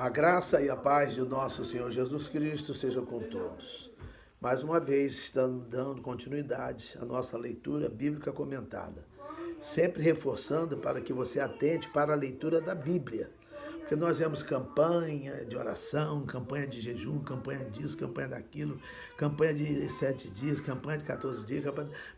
A graça e a paz de nosso Senhor Jesus Cristo sejam com todos. Mais uma vez, estamos dando continuidade à nossa leitura bíblica comentada, sempre reforçando para que você atente para a leitura da Bíblia. Porque nós vemos campanha de oração, campanha de jejum, campanha disso, campanha daquilo, campanha de 7 dias, campanha de 14 dias.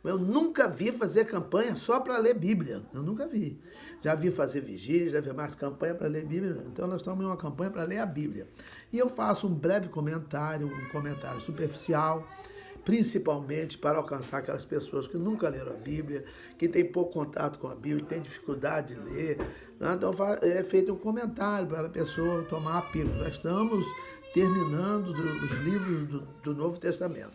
Mas eu nunca vi fazer campanha só para ler Bíblia. Eu nunca vi. Já vi fazer vigília, já vi mais campanha para ler Bíblia. Então nós estamos em uma campanha para ler a Bíblia. E eu faço um breve comentário, um comentário superficial, principalmente para alcançar aquelas pessoas que nunca leram a Bíblia, que têm pouco contato com a Bíblia, que têm dificuldade de ler. Então é feito um comentário para a pessoa tomar a pílula. Nós estamos terminando os livros do Novo Testamento.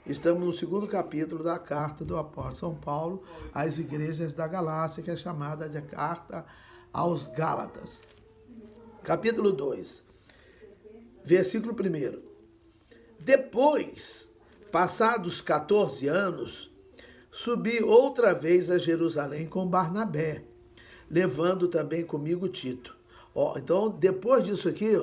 Estamos no segundo capítulo da carta do apóstolo São Paulo às igrejas da Galácia, que é chamada de Carta aos Gálatas. Capítulo 2, versículo 1. Depois, passados 14 anos, subi outra vez a Jerusalém com Barnabé, levando também comigo Tito. Então, depois disso aqui,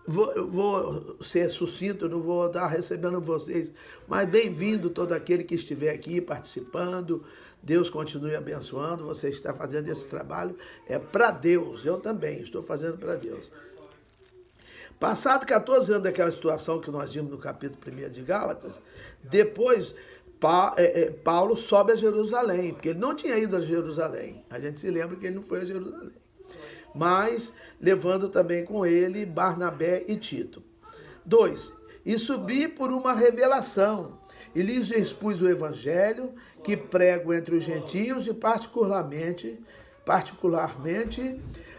vou ser sucinto, não vou estar recebendo vocês, mas bem-vindo todo aquele que estiver aqui participando. Deus continue abençoando. Você está fazendo esse trabalho, é para Deus. Eu também estou fazendo para Deus. Passado 14 anos daquela situação que nós vimos no capítulo 1 de Gálatas, depois Paulo sobe a Jerusalém, porque ele não tinha ido a Jerusalém. A gente se lembra que ele não foi a Jerusalém. Mas levando também com ele Barnabé e Tito. 2. E subi por uma revelação, e lhes expus o evangelho que prego entre os gentios e particularmente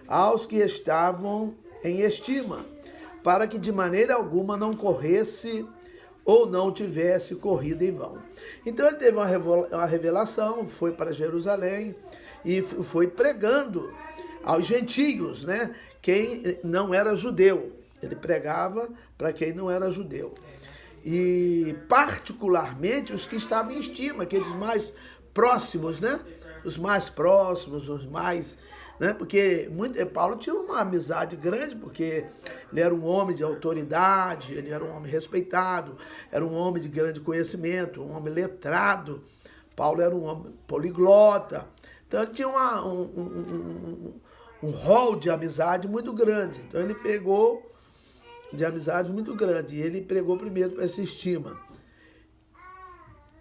aos que estavam em estima, para que de maneira alguma não corresse ou não tivesse corrido em vão. Então ele teve uma revelação, foi para Jerusalém e foi pregando aos gentios, né? Quem não era judeu. Ele pregava para quem não era judeu. E particularmente os que estavam em estima, aqueles mais próximos, né? Os mais próximos, os mais... Né? Porque Paulo tinha uma amizade grande, porque ele era um homem de autoridade, ele era um homem respeitado, era um homem de grande conhecimento, um homem letrado. Paulo era um homem poliglota. Então ele tinha um rol de amizade muito grande. Então ele pegou de amizade muito grande. E ele pregou primeiro para essa estima.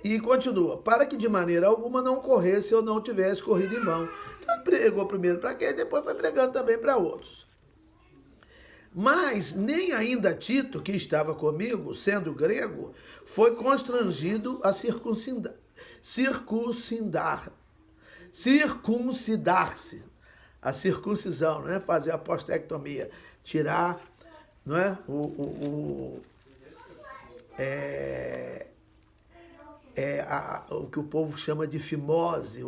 E continua, para que de maneira alguma não corresse ou não tivesse corrido em vão. Então ele pregou primeiro para quem, depois foi pregando também para outros. Mas nem ainda Tito, que estava comigo, sendo grego, foi constrangido a circuncidar-se. A circuncisão, né? Fazer a postectomia, tirar, não é? O que o povo chama de fimose,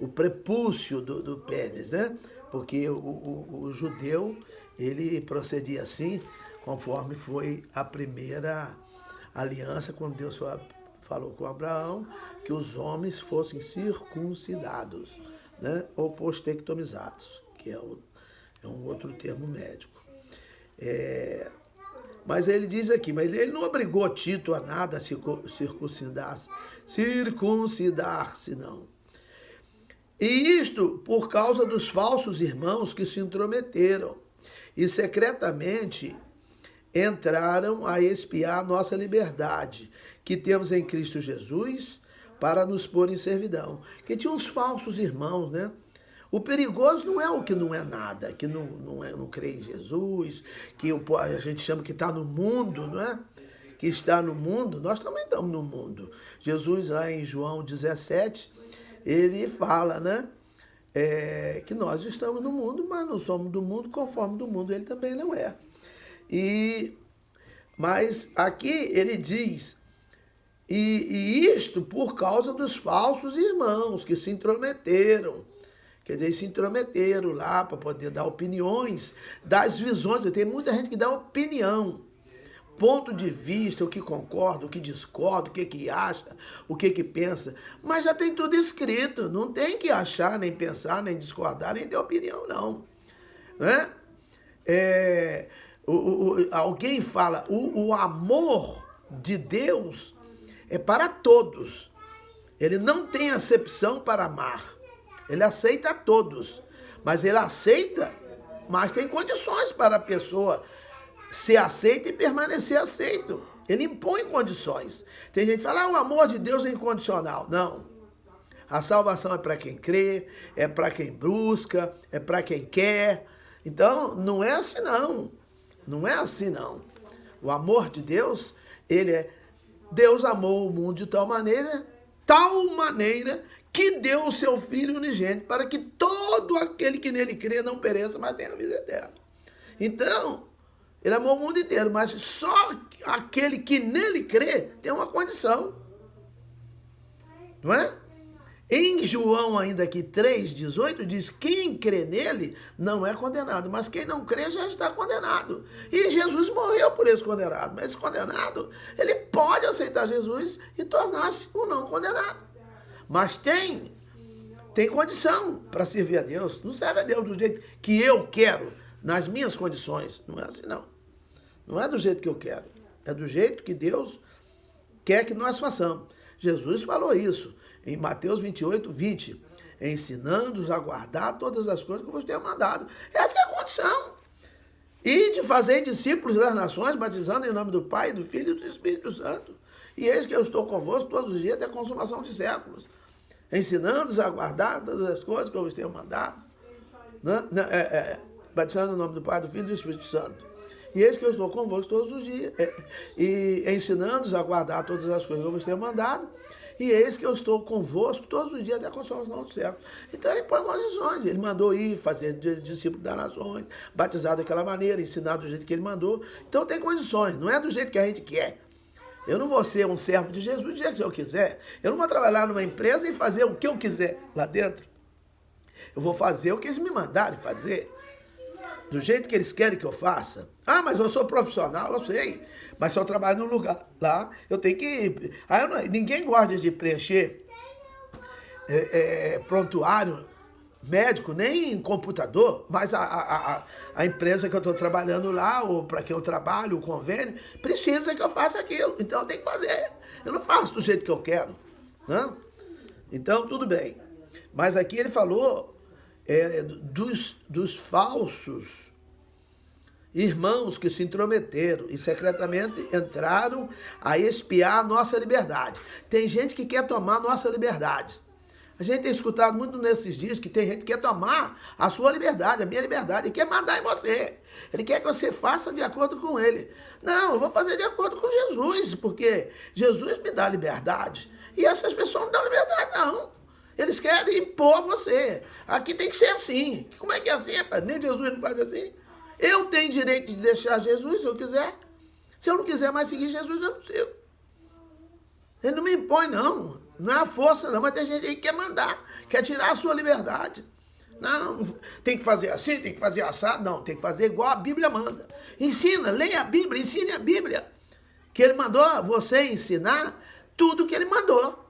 o prepúcio do pênis, né? Porque o judeu, ele procedia assim, conforme foi a primeira aliança, quando Deus falou com Abraão, que os homens fossem circuncidados, né? Ou postectomizados, que é um outro termo médico. Mas ele diz aqui, mas ele não obrigou Tito a nada a circuncidar-se, não. E isto por causa dos falsos irmãos que se intrometeram e secretamente entraram a espiar nossa liberdade, que temos em Cristo Jesus, para nos pôr em servidão. Que tinha uns falsos irmãos, né? O perigoso não é o que não é nada, que não crê em Jesus, que a gente chama que está no mundo, não é? Que está no mundo, nós também estamos no mundo. Jesus, lá em João 17, ele fala, né? Que nós estamos no mundo, mas não somos do mundo, conforme do mundo ele também não é. Mas aqui ele diz, e isto por causa dos falsos irmãos que se intrometeram. Quer dizer, se intrometeram lá para poder dar opiniões das visões. Tem muita gente que dá opinião, ponto de vista, o que concorda, o que discorda, o que acha, o que pensa. Mas já tem tudo escrito, não tem que achar, nem pensar, nem discordar, nem ter opinião, não. Né? alguém fala, o amor de Deus é para todos. Ele não tem acepção para amar. Ele aceita a todos. Mas ele aceita, mas tem condições para a pessoa ser aceita e permanecer aceito. Ele impõe condições. Tem gente que fala, o amor de Deus é incondicional. Não. A salvação é para quem crê, é para quem busca, é para quem quer. Então, não é assim não. Não é assim não. O amor de Deus, Deus amou o mundo de tal maneira que deu o seu Filho unigênito para que todo aquele que nele crê não pereça, mas tenha a vida eterna. Então, ele amou o mundo inteiro, mas só aquele que nele crê tem uma condição. Não é? Em João, ainda aqui 3,18, diz, quem crê nele não é condenado, mas quem não crê já está condenado. E Jesus morreu por esse condenado, mas esse condenado, ele pode aceitar Jesus e tornar-se um não condenado. Mas tem condição para servir a Deus. Não serve a Deus do jeito que eu quero, nas minhas condições. Não é assim não. Não é do jeito que eu quero. É do jeito que Deus quer que nós façamos. Jesus falou isso em Mateus 28:20, ensinando-os a guardar todas as coisas que eu vos tenho mandado. Essa é a condição. E de fazer discípulos das nações, batizando em nome do Pai, do Filho e do Espírito Santo. E eis que eu estou convosco todos os dias até a consumação de séculos, ensinando-os a guardar todas as coisas que eu vos tenho mandado. Batizando em nome do Pai, do Filho e do Espírito Santo. E eis que eu estou convosco todos os dias, e ensinando-os a guardar todas as coisas que eu vos tenho mandado. E eis que eu estou convosco todos os dias até a consumação do século. Então ele põe condições. Ele mandou ir fazer discípulo das nações, batizar daquela maneira, ensinar do jeito que ele mandou. Então tem condições, não é do jeito que a gente quer. Eu não vou ser um servo de Jesus do jeito que eu quiser. Eu não vou trabalhar numa empresa e fazer o que eu quiser lá dentro. Eu vou fazer o que eles me mandarem fazer. Do jeito que eles querem que eu faça. Ah, mas eu sou profissional, eu sei. Mas se eu trabalho num lugar lá, eu tenho que... ninguém gosta de preencher prontuário médico, nem computador, mas a empresa que eu estou trabalhando lá, ou para quem eu trabalho, o convênio, precisa que eu faça aquilo. Então eu tenho que fazer. Eu não faço do jeito que eu quero. Não? Então, tudo bem. Mas aqui ele falou dos falsos irmãos que se intrometeram e secretamente entraram a espiar a nossa liberdade. Tem gente que quer tomar a nossa liberdade. A gente tem escutado muito nesses dias que tem gente que quer tomar a sua liberdade, a minha liberdade, e quer mandar em você. Ele quer que você faça de acordo com ele. Não, eu vou fazer de acordo com Jesus, porque Jesus me dá liberdade. E essas pessoas não dão liberdade, não. Eles querem impor a você. Aqui tem que ser assim. Como é que é assim, rapaz? Nem Jesus não faz assim. Eu tenho direito de deixar Jesus se eu quiser. Se eu não quiser mais seguir Jesus, eu não sigo. Ele não me impõe, não. Não é a força, não. Mas tem gente aí que quer mandar, quer tirar a sua liberdade. Não, tem que fazer assim, tem que fazer assado. Não, tem que fazer igual a Bíblia manda. Ensina, leia a Bíblia, ensine a Bíblia. Que ele mandou você ensinar tudo que ele mandou.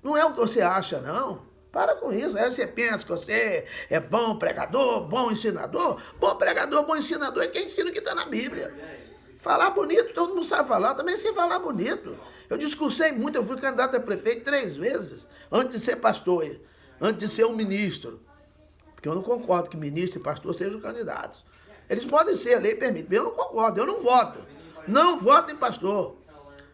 Não é o que você acha, não. Para com isso. Aí você pensa que você é bom pregador, bom ensinador. Bom pregador, bom ensinador é quem ensina o que está na Bíblia. Falar bonito, todo mundo sabe falar, também sei falar bonito. Eu discursei muito, eu fui candidato a prefeito 3 vezes, antes de ser pastor, antes de ser um ministro. Porque eu não concordo que ministro e pastor sejam candidatos. Eles podem ser, a lei permite, mas eu não concordo, eu não voto. Não voto em pastor.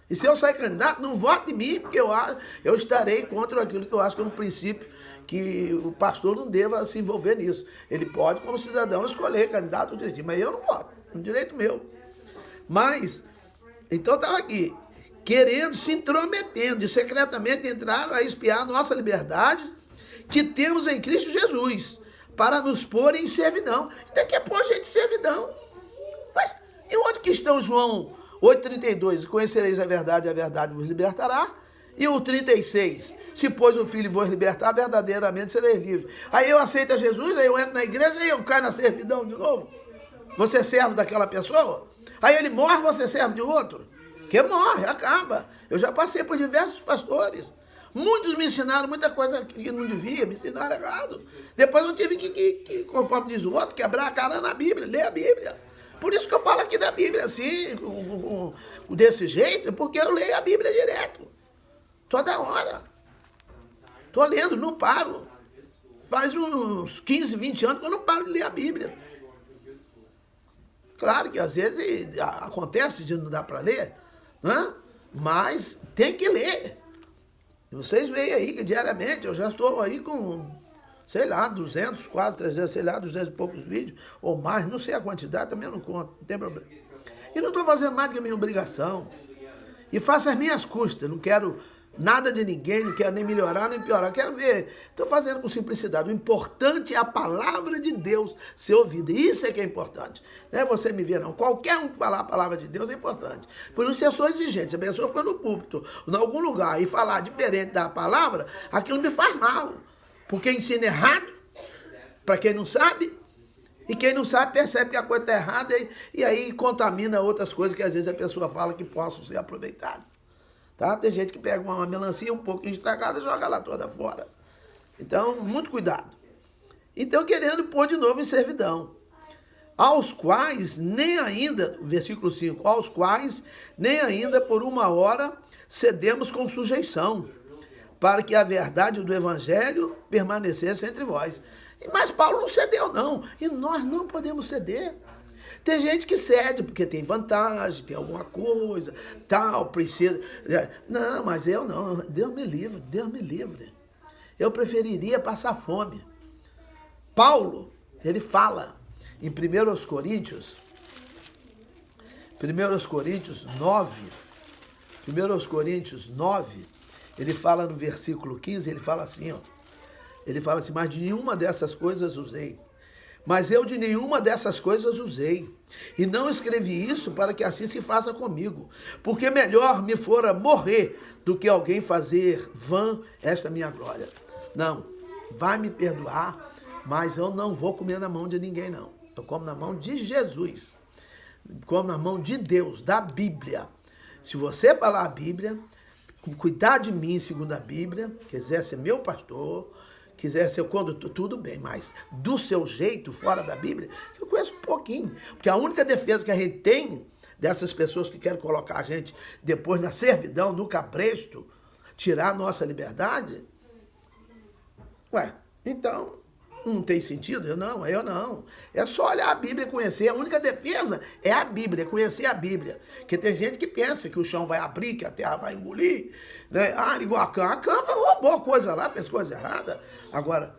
E se eu sair candidato, não vote em mim, porque eu estarei contra aquilo que eu acho que é um princípio que o pastor não deva se envolver nisso. Ele pode, como cidadão, escolher candidato direitinho, mas eu não voto, é um direito meu. Mas, então estava aqui, querendo, se intrometendo, e secretamente entraram a espiar a nossa liberdade que temos em Cristo Jesus, para nos pôr em servidão. Então quer pôr gente em servidão. Ué, e onde que estão João 8,32, conhecereis a verdade vos libertará. E o 36, se pois o Filho vos libertar, verdadeiramente sereis livres. Aí eu aceito a Jesus, aí eu entro na igreja, aí eu caio na servidão de novo. Você é servo daquela pessoa? Aí ele morre, você é servo de outro? Que morre, acaba. Eu já passei por diversos pastores. Muitos me ensinaram muita coisa que não devia, me ensinaram errado. Depois eu tive que, conforme diz o outro, quebrar a cara na Bíblia, ler a Bíblia. Por isso que eu falo aqui da Bíblia assim, desse jeito, porque eu leio a Bíblia direto. Toda hora. Estou lendo, não paro. Faz uns 15, 20 anos que eu não paro de ler a Bíblia. Claro que às vezes acontece de não dar para ler, né? Mas tem que ler. Vocês veem aí que diariamente eu já estou aí com, sei lá, 200, quase 300, sei lá, 200 e poucos vídeos, ou mais, não sei a quantidade, também eu não conto, não tem problema. E não estou fazendo nada que é minha obrigação. E faço as minhas custas, não quero nada de ninguém, não quero nem melhorar, nem piorar, quero ver. Estou fazendo com simplicidade. O importante é a palavra de Deus ser ouvida. Isso é que é importante. Não é você me ver, não. Qualquer um que falar a palavra de Deus é importante. Por isso eu sou exigente. Se a pessoa for no púlpito, em algum lugar, e falar diferente da palavra, aquilo me faz mal. Porque ensina errado, para quem não sabe, e quem não sabe percebe que a coisa está errada e aí contamina outras coisas que às vezes a pessoa fala que possam ser aproveitadas. Tá? Tem gente que pega uma melancia um pouquinho estragada e joga ela toda fora. Então, muito cuidado. Então, querendo pôr de novo em servidão. Aos quais, nem ainda, versículo 5, aos quais, nem ainda por uma hora cedemos com sujeição, para que a verdade do evangelho permanecesse entre vós. Mas Paulo não cedeu, não. E nós não podemos ceder. Tem gente que cede porque tem vantagem, tem alguma coisa, tal, precisa. Não, mas eu não. Deus me livre, Deus me livre. Eu preferiria passar fome. Paulo, ele fala em 1 Coríntios 9, ele fala no versículo 15, ele fala assim, ó. Ele fala assim, mas de nenhuma dessas coisas usei. Mas eu de nenhuma dessas coisas usei. E não escrevi isso para que assim se faça comigo. Porque melhor me fora morrer do que alguém fazer vã esta minha glória. Não, vai me perdoar, mas eu não vou comer na mão de ninguém, não. Eu como na mão de Jesus. Como na mão de Deus, da Bíblia. Se você falar a Bíblia, cuidar de mim segundo a Bíblia, quiser ser meu pastor, quiser ser condutor, tudo bem, mas do seu jeito, fora da Bíblia, eu conheço um pouquinho. Porque a única defesa que a gente tem dessas pessoas que querem colocar a gente depois na servidão, no cabresto, tirar a nossa liberdade, então não tem sentido? Eu não. É só olhar a Bíblia e conhecer. A única defesa é a Bíblia, conhecer a Bíblia. Porque tem gente que pensa que o chão vai abrir, que a terra vai engolir, né? Igual a Cã. A Cã roubou coisa lá, fez coisa errada. Agora,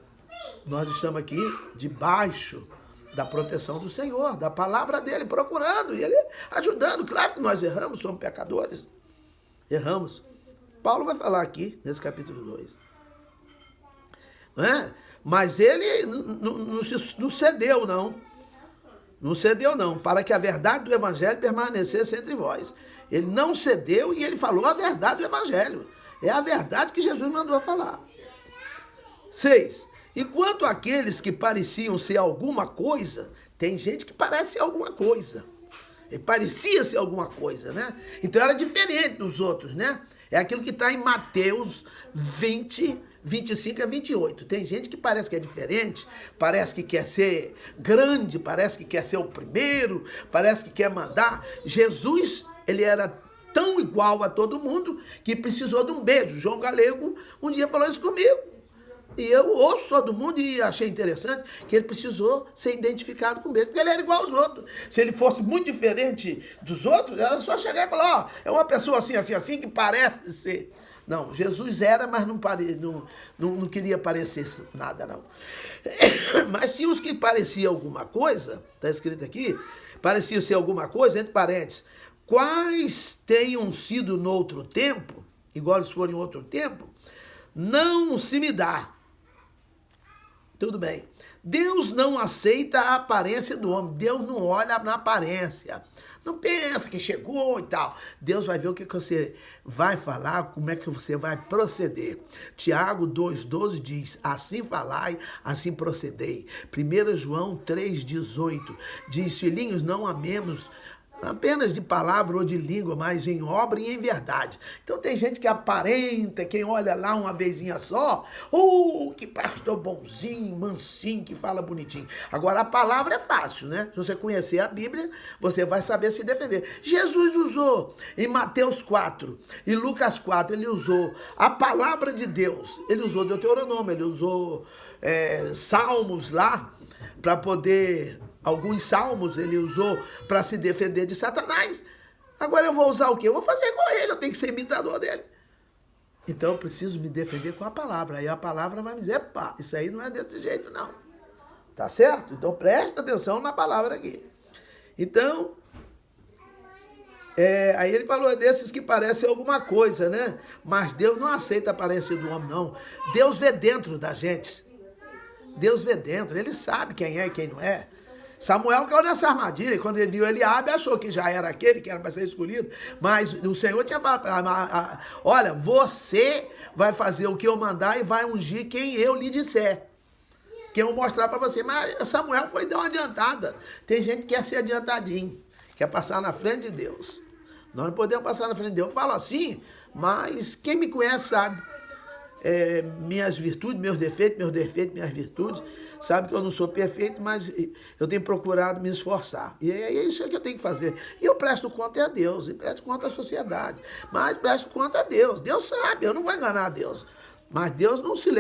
nós estamos aqui debaixo da proteção do Senhor, da palavra dele, procurando e ele ajudando. Claro que nós erramos, somos pecadores. Erramos. Paulo vai falar aqui, nesse capítulo 2. Não é? Mas ele não cedeu, não. Não cedeu, não. Para que a verdade do evangelho permanecesse entre vós. Ele não cedeu e ele falou a verdade do evangelho. É a verdade que Jesus mandou falar. 6. E quanto àqueles que pareciam ser alguma coisa, tem gente que parece ser alguma coisa. Ele parecia ser alguma coisa, né? Então era diferente dos outros, né? É aquilo que está em Mateus 20, 25 a 28. Tem gente que parece que é diferente, parece que quer ser grande, parece que quer ser o primeiro, parece que quer mandar. Jesus, ele era tão igual a todo mundo que precisou de um beijo. João Galego um dia falou isso comigo. E eu ouço todo mundo e achei interessante que ele precisou ser identificado com o beijo, porque ele era igual aos outros. Se ele fosse muito diferente dos outros, era só chegar e falar, é uma pessoa assim, assim, assim, que parece ser. Não, Jesus era, mas não queria parecer nada, não. Mas tinha os que pareciam alguma coisa, está escrito aqui, pareciam ser alguma coisa, entre parênteses, quais tenham sido no outro tempo, igual eles foram em outro tempo, não se me dá. Tudo bem. Deus não aceita a aparência do homem. Deus não olha na aparência. Não pensa que chegou e tal. Deus vai ver o que você vai falar, como é que você vai proceder. Tiago 2,12 diz, assim falai, assim procedei. 1 João 3,18 diz, filhinhos, não amemos apenas de palavra ou de língua, mas em obra e em verdade. Então tem gente que aparenta, quem olha lá uma vezinha só, que pastor bonzinho, mansinho, que fala bonitinho. Agora a palavra é fácil, né? Se você conhecer a Bíblia, você vai saber se defender. Jesus usou em Mateus 4 e Lucas 4, ele usou a palavra de Deus, ele usou Deuteronômio, ele usou Salmos lá, para poder... Alguns salmos ele usou para se defender de Satanás. Agora eu vou usar o quê? Eu vou fazer igual ele, eu tenho que ser imitador dele. Então eu preciso me defender com a palavra. Aí a palavra vai me dizer, pá, isso aí não é desse jeito não. Tá certo? Então presta atenção na palavra aqui. Então, aí ele falou, desses que parecem alguma coisa, né? Mas Deus não aceita a aparência do homem, não. Deus vê dentro da gente. Deus vê dentro, ele sabe quem é e quem não é. Samuel caiu nessa armadilha, e quando ele viu Eliabe, achou que já era aquele que era para ser escolhido, mas o Senhor tinha falado para ele, olha, você vai fazer o que eu mandar e vai ungir quem eu lhe disser, que eu vou mostrar para você. Mas Samuel foi dar uma adiantada. Tem gente que quer ser adiantadinho, quer passar na frente de Deus. Nós não podemos passar na frente de Deus. Eu falo assim, mas quem me conhece sabe minhas virtudes, meus defeitos, minhas virtudes. Sabe que eu não sou perfeito, mas eu tenho procurado me esforçar. E é isso que eu tenho que fazer. E eu presto conta a Deus, e presto conta à sociedade. Mas presto conta a Deus. Deus sabe, eu não vou enganar a Deus. Mas Deus não se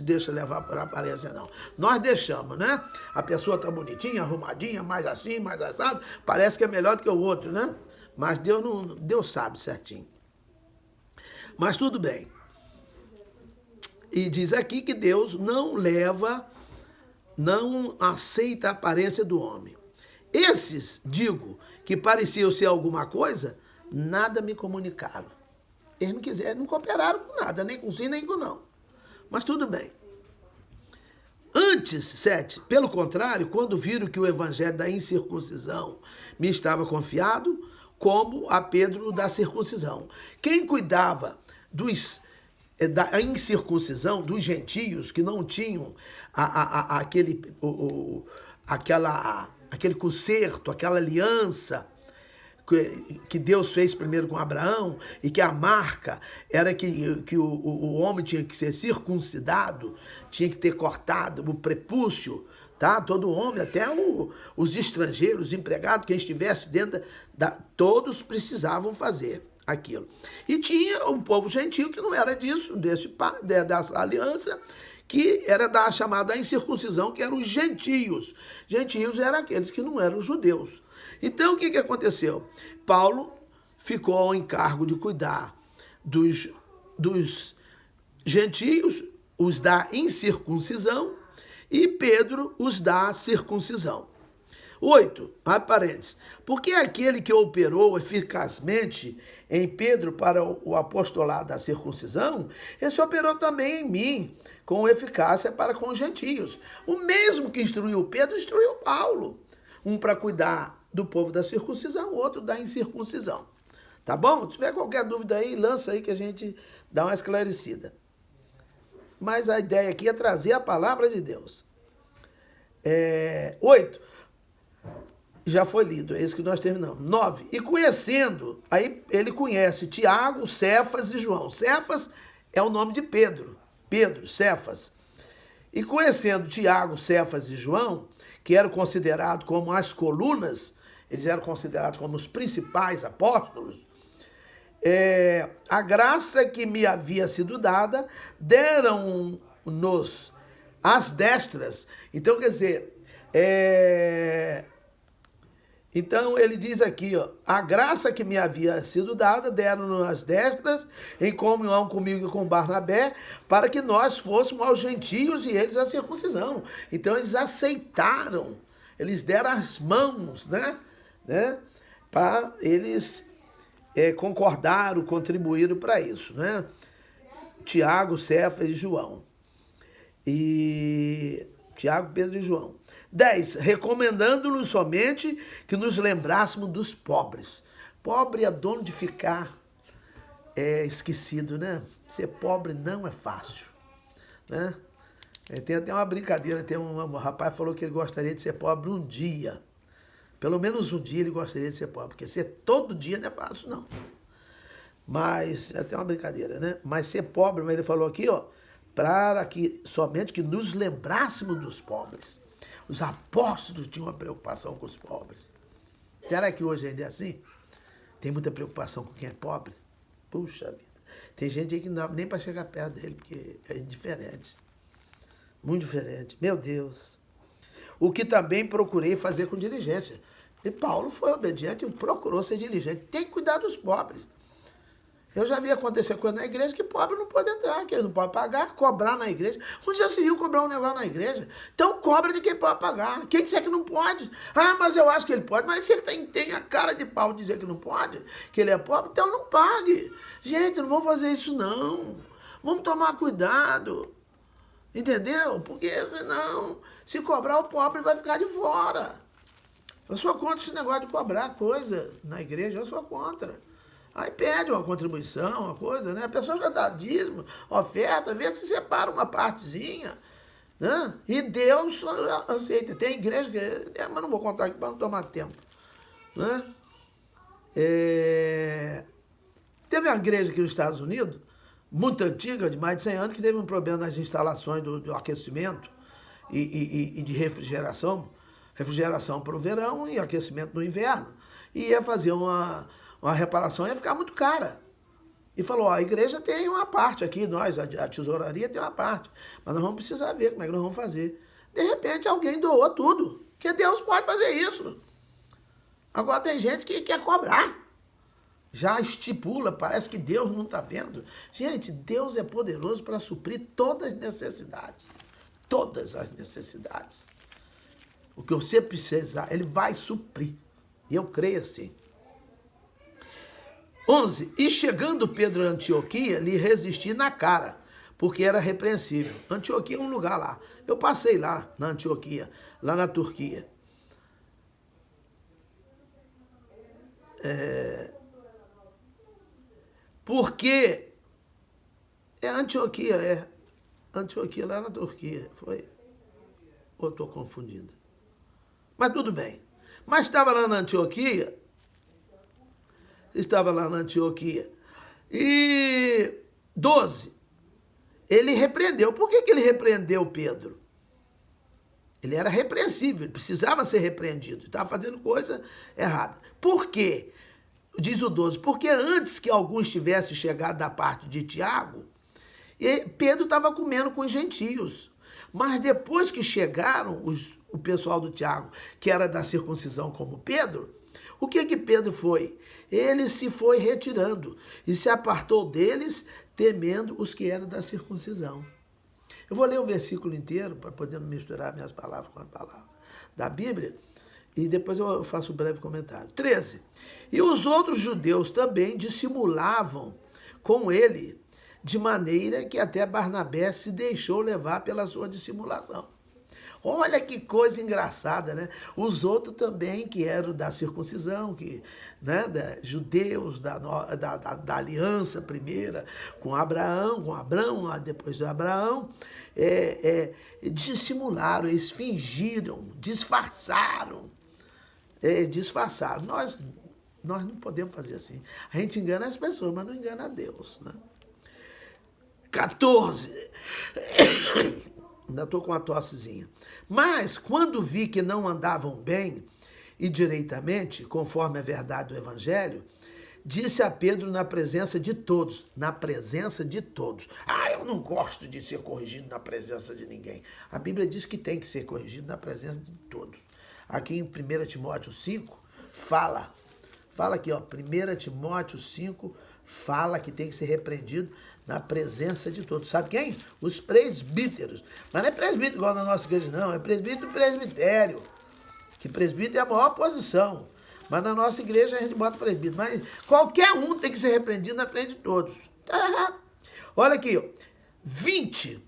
deixa levar por aparência, não. Nós deixamos, né? A pessoa tá bonitinha, arrumadinha, mais assim, mais assado, parece que é melhor do que o outro, né? Mas Deus sabe certinho. Mas tudo bem. E diz aqui que Deus não aceita a aparência do homem. Esses, digo, que pareciam ser alguma coisa, nada me comunicaram. Eles não quiseram, não cooperaram com nada, nem com sim, nem com não. Mas tudo bem. Antes, 7, pelo contrário, quando viram que o evangelho da incircuncisão me estava confiado, como a Pedro da circuncisão. Quem cuidava da incircuncisão dos gentios que não tinham aquele concerto, aquela aliança que Deus fez primeiro com Abraão, e que a marca era que o homem tinha que ser circuncidado, tinha que ter cortado o prepúcio, tá? Todo homem, até os estrangeiros, os empregados, quem estivesse dentro todos precisavam fazer aquilo. E tinha um povo gentil que não era disso, dessa aliança, que era da chamada incircuncisão, que eram os gentios. Gentios eram aqueles que não eram judeus. Então, o que aconteceu? Paulo ficou ao encargo de cuidar dos gentios, os da incircuncisão, e Pedro, os da circuncisão. 8, abre parênteses, porque aquele que operou eficazmente em Pedro para o apostolado da circuncisão, esse operou também em mim, com eficácia para com os gentios. O mesmo que instruiu Pedro, instruiu Paulo. Um para cuidar do povo da circuncisão, o outro da incircuncisão. Tá bom? Se tiver qualquer dúvida aí, lança aí que a gente dá uma esclarecida. Mas a ideia aqui é trazer a palavra de Deus. 8. Já foi lido, é isso que nós terminamos. 9. E conhecendo, aí ele conhece Tiago, Cefas e João. Cefas é o nome de Pedro. Pedro, Cefas. E conhecendo Tiago, Cefas e João, que eram considerados como as colunas, eles eram considerados como os principais apóstolos, a graça que me havia sido dada, deram-nos as destras. Então, quer dizer, então ele diz aqui, ó, a graça que me havia sido dada, deram-nos as destras, em comunhão comigo e com Barnabé, para que nós fôssemos aos gentios e eles à circuncisão. Então eles aceitaram, eles deram as mãos, né? Para eles concordaram, contribuíram para isso, né? Tiago, Cefas e João. Tiago, Pedro e João. 10. Recomendando-nos somente que nos lembrássemos dos pobres. Pobre é dono de ficar esquecido, né? Ser pobre não é fácil, né? Tem até uma brincadeira, um rapaz falou que ele gostaria de ser pobre um dia. Pelo menos um dia ele gostaria de ser pobre, porque ser todo dia não é fácil, não. Mas, é até uma brincadeira, né? Mas ser pobre, mas ele falou aqui, ó, para que somente que nos lembrássemos dos pobres. Os apóstolos tinham uma preocupação com os pobres. Será que hoje ainda é assim? Tem muita preocupação com quem é pobre? Puxa vida. Tem gente aí que não dá nem para chegar perto dele, porque é diferente. Muito diferente. Meu Deus. O que também procurei fazer com diligência. E Paulo foi obediente e procurou ser diligente. Tem que cuidar dos pobres. Eu já vi acontecer coisa na igreja que pobre não pode entrar, que ele não pode pagar, cobrar na igreja. Onde já se viu cobrar um negócio na igreja? Então cobra de quem pode pagar. Quem disser que não pode? Ah, mas eu acho que ele pode. Mas se ele tem a cara de pau de dizer que não pode, que ele é pobre, então não pague. Gente, não vamos fazer isso não. Vamos tomar cuidado. Entendeu? Porque senão, se cobrar o pobre vai ficar de fora. Eu sou contra esse negócio de cobrar coisa na igreja, eu sou contra. Aí pede uma contribuição, uma coisa, né? A pessoa já dá dízimo, oferta, vê se separa uma partezinha, né? E Deus aceita. Tem igreja que... mas não vou contar aqui para não tomar tempo, né? Teve uma igreja aqui nos Estados Unidos, muito antiga, de mais de 100 anos, que teve um problema nas instalações do aquecimento e de refrigeração. Refrigeração para o verão e aquecimento no inverno. E ia fazer uma reparação, ia ficar muito cara. E falou, ó, a igreja tem uma parte aqui, nós, a tesouraria tem uma parte, mas nós vamos precisar ver como é que nós vamos fazer. De repente alguém doou tudo, que Deus pode fazer isso. Agora tem gente que quer cobrar. Já estipula, parece que Deus não está vendo. Gente, Deus é poderoso para suprir todas as necessidades. Todas as necessidades. O que você precisar, Ele vai suprir. E eu creio assim. 11. E chegando Pedro a Antioquia, lhe resisti na cara, porque era repreensível. Antioquia é um lugar lá. Eu passei lá na Antioquia, lá na Turquia. Porque Antioquia lá na Turquia. Foi? Ou estou confundindo? Mas tudo bem. Mas estava lá na Antioquia. E 12. Ele repreendeu. Por que ele repreendeu Pedro? Ele era repreensível, ele precisava ser repreendido. Estava fazendo coisa errada. Por quê? Diz o 12, porque antes que alguns tivessem chegado da parte de Tiago, Pedro estava comendo com os gentios. Mas depois que chegaram o pessoal do Tiago, que era da circuncisão como Pedro, o que Pedro foi? Ele se foi retirando e se apartou deles, temendo os que eram da circuncisão. Eu vou ler o versículo inteiro para poder misturar minhas palavras com a palavra da Bíblia e depois eu faço um breve comentário. 13. E os outros judeus também dissimulavam com ele, de maneira que até Barnabé se deixou levar pela sua dissimulação. Olha que coisa engraçada, né? Os outros também, que eram da circuncisão, né, judeus, da aliança primeira com Abraão, depois de Abraão, dissimularam, eles fingiram, disfarçaram. Nós não podemos fazer assim. A gente engana as pessoas, mas não engana a Deus, né? 14. Ainda estou com uma tossezinha. Mas, quando vi que não andavam bem e direitamente, conforme a verdade do Evangelho, disse a Pedro na presença de todos. Na presença de todos. Ah, eu não gosto de ser corrigido na presença de ninguém. A Bíblia diz que tem que ser corrigido na presença de todos. Aqui em 1 Timóteo 5, fala aqui, ó, 1 Timóteo 5, fala que tem que ser repreendido na presença de todos. Sabe quem? Os presbíteros. Mas não é presbítero igual na nossa igreja, não. É presbítero e presbitério. Que presbítero é a maior posição. Mas na nossa igreja a gente bota presbítero. Mas qualquer um tem que ser repreendido na frente de todos. Tá errado. Olha aqui, ó. 20.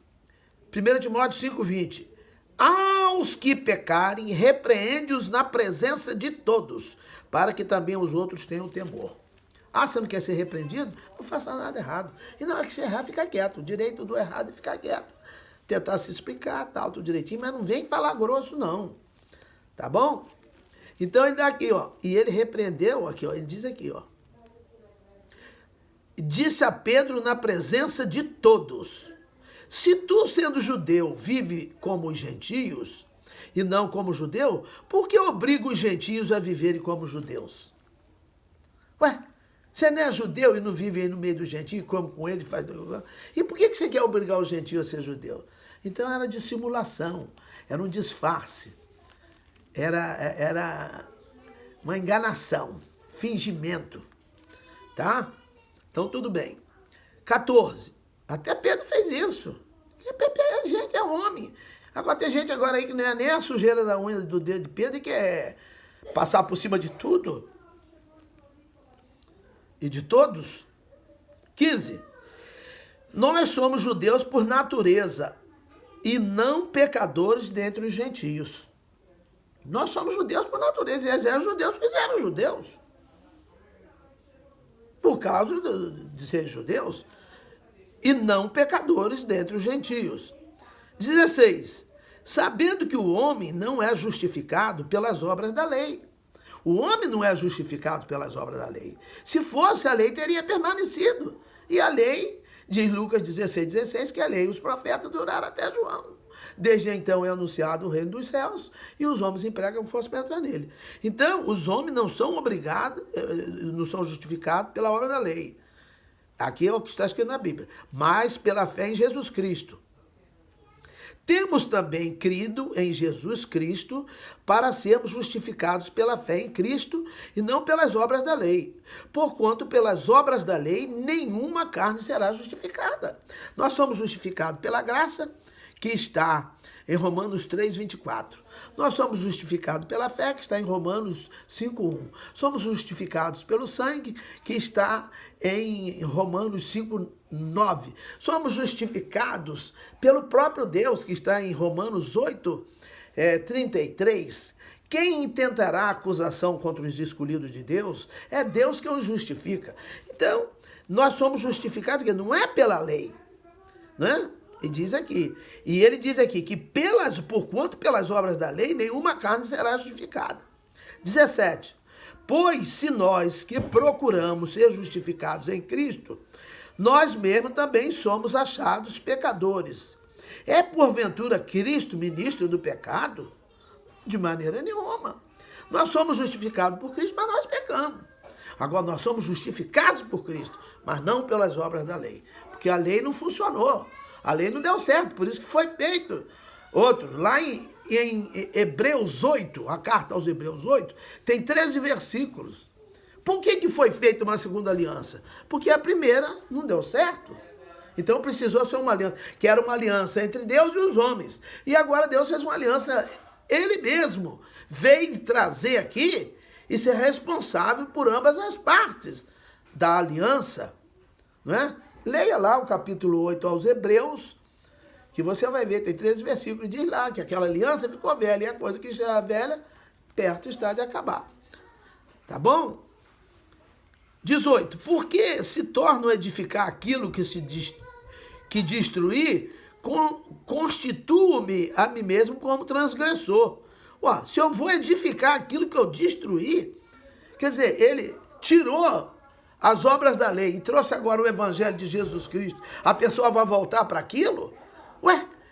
1 Timóteo 5, 20. Aos que pecarem, repreende-os na presença de todos, para que também os outros tenham temor. Ah, você não quer ser repreendido? Não faça nada errado. E na hora que você errar, fica quieto. O direito do errado é ficar quieto. Tentar se explicar, tal, tudo direitinho, mas não vem falar grosso, não. Tá bom? Então ele dá aqui, ó, e ele repreendeu aqui, ó, ele diz aqui, ó. Disse a Pedro na presença de todos: se tu, sendo judeu, vive como os gentios e não como judeu, por que obriga os gentios a viverem como judeus? Ué, você não é judeu e não vive aí no meio do gentio, come com ele, faz... E por que você quer obrigar o gentio a ser judeu? Então era dissimulação, era um disfarce, era uma enganação, fingimento, tá? Então tudo bem. 14. Até Pedro fez isso. A gente é homem. Agora tem gente agora aí que não é nem a sujeira da unha do dedo de Pedro e quer passar por cima de tudo. E de todos. 15. Nós somos judeus por natureza e não pecadores dentre os gentios. Nós somos judeus por natureza e eles eram judeus porque eles eram judeus. Por causa de serem judeus. E não pecadores dentre os gentios. 16. Sabendo que o homem não é justificado pelas obras da lei. O homem não é justificado pelas obras da lei. Se fosse, a lei teria permanecido. E a lei, diz Lucas 16:16, que a lei e os profetas duraram até João. Desde então é anunciado o reino dos céus e os homens empregam força para entrar nele. Então, os homens não são obrigados, não são justificados pela obra da lei. Aqui é o que está escrito na Bíblia. Mas pela fé em Jesus Cristo. Temos também crido em Jesus Cristo para sermos justificados pela fé em Cristo e não pelas obras da lei. Porquanto pelas obras da lei nenhuma carne será justificada. Nós somos justificados pela graça, que está em Romanos 3:24. Nós somos justificados pela fé, que está em Romanos 5:1. Somos justificados pelo sangue, que está em Romanos 5:9. Somos justificados pelo próprio Deus, que está em Romanos 8:33. Quem intentará acusação contra os escolhidos de Deus? É Deus que os justifica. Então, nós somos justificados, que não é pela lei, né? E diz aqui, e ele diz aqui que porquanto pelas obras da lei, nenhuma carne será justificada. 17. Pois se nós que procuramos ser justificados em Cristo, nós mesmos também somos achados pecadores. É porventura Cristo ministro do pecado? De maneira nenhuma. Nós somos justificados por Cristo, mas nós pecamos. Agora nós somos justificados por Cristo, mas não pelas obras da lei. Porque a lei não funcionou. A lei não deu certo, por isso que foi feito. Outro, lá em Hebreus 8, a carta aos Hebreus 8, tem 13 versículos. Por que foi feita uma segunda aliança? Porque a primeira não deu certo. Então precisou ser uma aliança, que era uma aliança entre Deus e os homens. E agora Deus fez uma aliança, ele mesmo veio trazer aqui e ser responsável por ambas as partes da aliança, não é? Leia lá o capítulo 8 aos Hebreus, que você vai ver, tem 13 versículos, diz lá que aquela aliança ficou velha, e a coisa que já é velha, perto está de acabar. Tá bom? 18. Porque se torna edificar aquilo que destruir, constituo-me a mim mesmo como transgressor. Se eu vou edificar aquilo que eu destruí, quer dizer, ele tirou as obras da lei e trouxe agora o evangelho de Jesus Cristo, a pessoa vai voltar para aquilo?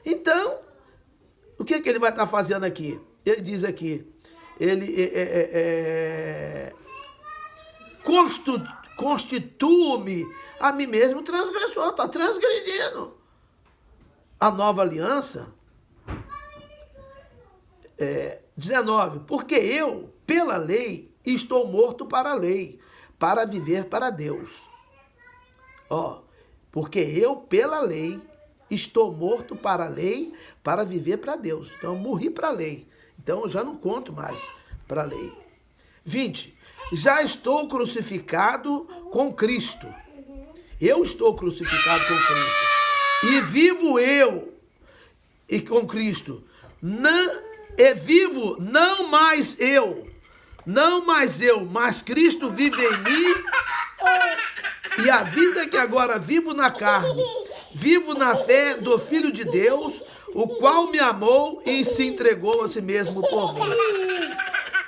Então, o que ele vai estar fazendo aqui? Ele diz aqui, ele constituo-me a mim mesmo transgressor, está transgredindo. A nova aliança, 19, porque eu, pela lei, estou morto para a lei, para viver para Deus. Porque eu, pela lei, estou morto para a lei, para viver para Deus. Então, eu morri para a lei. Então, eu já não conto mais para a lei. 20. Já estou crucificado com Cristo. Eu estou crucificado com Cristo. E vivo eu e com Cristo. Vivo não mais eu, mas Cristo vive em mim, e a vida que agora vivo na carne, vivo na fé do Filho de Deus, o qual me amou e se entregou a si mesmo por mim.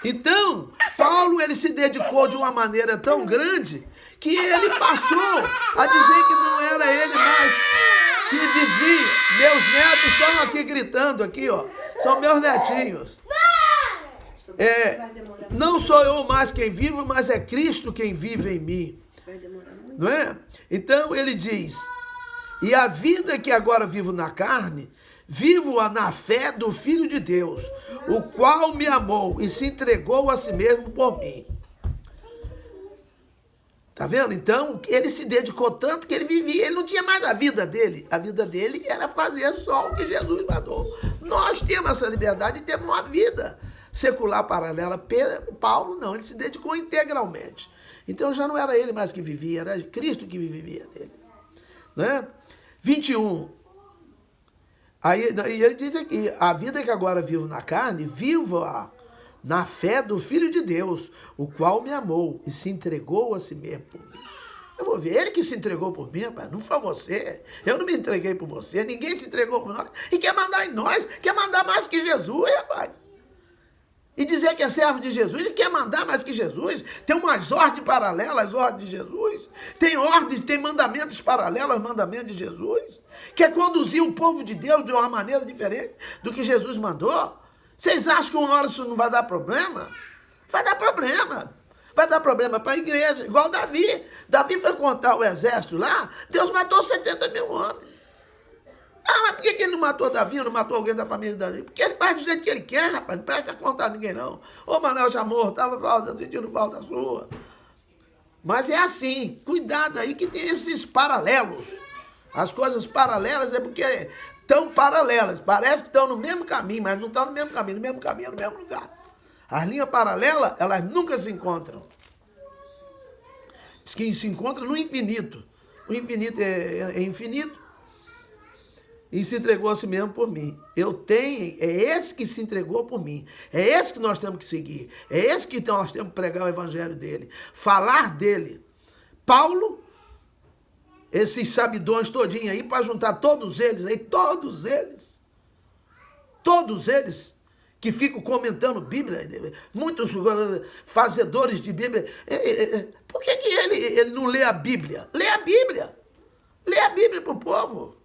Então, Paulo ele se dedicou de uma maneira tão grande que ele passou a dizer que não era ele mais que vivia. Meus netos estão aqui gritando aqui, ó. São meus netinhos. Não sou eu mais quem vivo, mas é Cristo quem vive em mim. Não é? Então ele diz: e a vida que agora vivo na carne, vivo-a na fé do Filho de Deus, o qual me amou e se entregou a si mesmo por mim. Tá vendo? Então, ele se dedicou tanto que ele vivia, ele não tinha mais a vida dele. A vida dele era fazer só o que Jesus mandou. Nós temos essa liberdade e temos uma vida secular paralela. Paulo não, ele se dedicou integralmente. Então já não era ele mais que vivia, era Cristo que vivia nele. Né? 21. Aí ele diz aqui: a vida que agora vivo na carne, vivo-a na fé do Filho de Deus, o qual me amou e se entregou a si mesmo por mim. Eu vou ver, ele que se entregou por mim, rapaz, não foi você. Eu não me entreguei por você, ninguém se entregou por nós. E quer mandar em nós, quer mandar mais que Jesus, rapaz. E dizer que é servo de Jesus e quer mandar mais que Jesus. Tem umas ordens paralelas às ordens de Jesus. Tem ordens, tem mandamentos paralelos aos mandamentos de Jesus. Quer conduzir o povo de Deus de uma maneira diferente do que Jesus mandou. Vocês acham que uma hora isso não vai dar problema? Vai dar problema. Vai dar problema para a igreja. Igual Davi. Davi foi contar o exército lá. Deus matou 70 mil homens. Ah, mas por que ele não matou Davi, não matou alguém da família de Davi? Porque ele faz do jeito que ele quer, rapaz. Não presta conta a ninguém, não. Ô, Manuel Chamorro, estava sentindo falta sua. Mas é assim. Cuidado aí que tem esses paralelos. As coisas paralelas é porque estão paralelas. Parece que estão no mesmo caminho, mas não estão no mesmo caminho. No mesmo caminho, no mesmo lugar. As linhas paralelas, elas nunca se encontram. Diz que se encontram no infinito. O infinito é infinito. E se entregou a si mesmo por mim. É esse que se entregou por mim. É esse que nós temos que seguir. É esse que nós temos que pregar o evangelho dele. Falar dele. Paulo, esses sabidões todinhos aí, para juntar todos eles aí, todos eles que ficam comentando Bíblia, muitos fazedores de Bíblia. Por que ele não lê a Bíblia? Lê a Bíblia. Lê a Bíblia para o povo.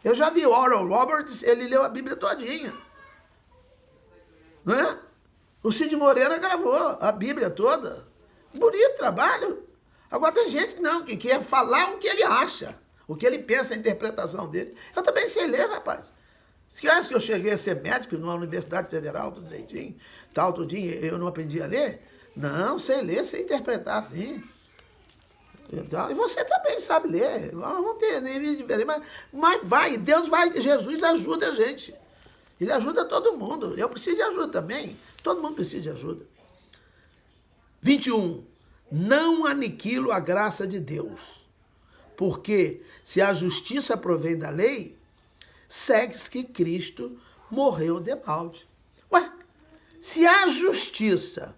Eu já vi Oral Roberts, ele leu a Bíblia todinha. Não é? O Cid Moreira gravou a Bíblia toda. Bonito trabalho. Agora tem gente que quer falar o que ele acha, o que ele pensa, a interpretação dele. Eu também sei ler, rapaz. Você acha que eu cheguei a ser médico numa universidade federal, tudo direitinho, tal, tudinho, eu não aprendi a ler? Não, sei ler, sei interpretar, sim. E você também sabe ler. Nós vamos ter níveis diferentes, mas vai, Jesus ajuda a gente. Ele ajuda todo mundo. Eu preciso de ajuda também. Todo mundo precisa de ajuda. 21. Não aniquilo a graça de Deus, porque se a justiça provém da lei, segue-se que Cristo morreu de balde. Ué, se a justiça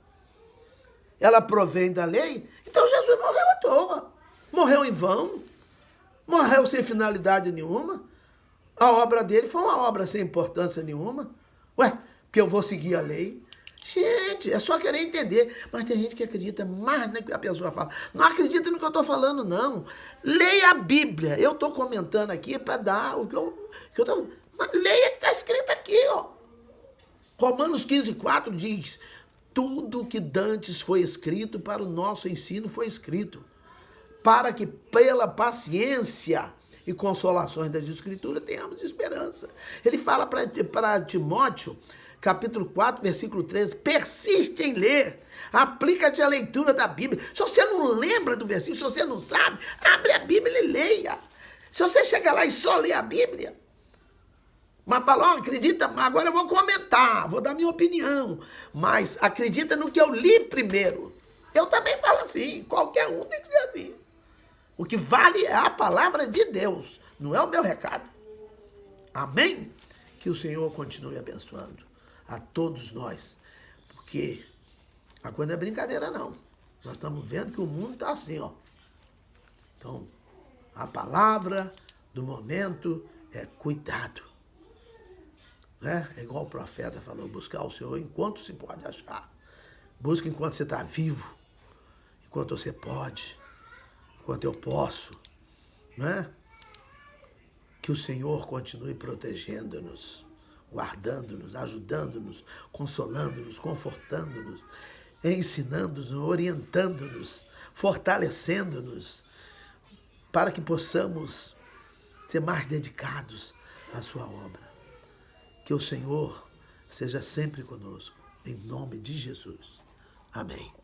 ela provém da lei, então Jesus morreu à toa. Morreu em vão. Morreu sem finalidade nenhuma. A obra dele foi uma obra sem importância nenhuma. Ué, porque eu vou seguir a lei. Gente, é só querer entender. Mas tem gente que acredita mais no que a pessoa fala. Não acredita no que eu estou falando, não. Leia a Bíblia. Eu estou comentando aqui para dar o que eu estou... Mas leia o que está escrito aqui, ó. Romanos 15:4 diz: tudo que dantes foi escrito para o nosso ensino foi escrito, para que pela paciência e consolações das Escrituras tenhamos esperança. Ele fala para Timóteo, capítulo 4, versículo 13, persiste em ler, aplica-te à leitura da Bíblia. Se você não lembra do versículo, se você não sabe, abre a Bíblia e leia. Se você chegar lá e só ler a Bíblia, mas fala, acredita, agora eu vou comentar, vou dar minha opinião, mas acredita no que eu li primeiro. Eu também falo assim, qualquer um tem que ser assim. O que vale é a palavra de Deus, não é o meu recado. Amém? Que o Senhor continue abençoando a todos nós, porque a coisa não é brincadeira, não. Nós estamos vendo que o mundo está assim, ó. Então, a palavra do momento é cuidado. né? É igual o profeta falou, buscar o Senhor enquanto se pode achar. Busca enquanto você está vivo, enquanto você pode, enquanto eu posso, né? Que o Senhor continue protegendo-nos, guardando-nos, ajudando-nos, consolando-nos, confortando-nos, ensinando-nos, orientando-nos, fortalecendo-nos, para que possamos ser mais dedicados à sua obra. Que o Senhor seja sempre conosco, em nome de Jesus. Amém.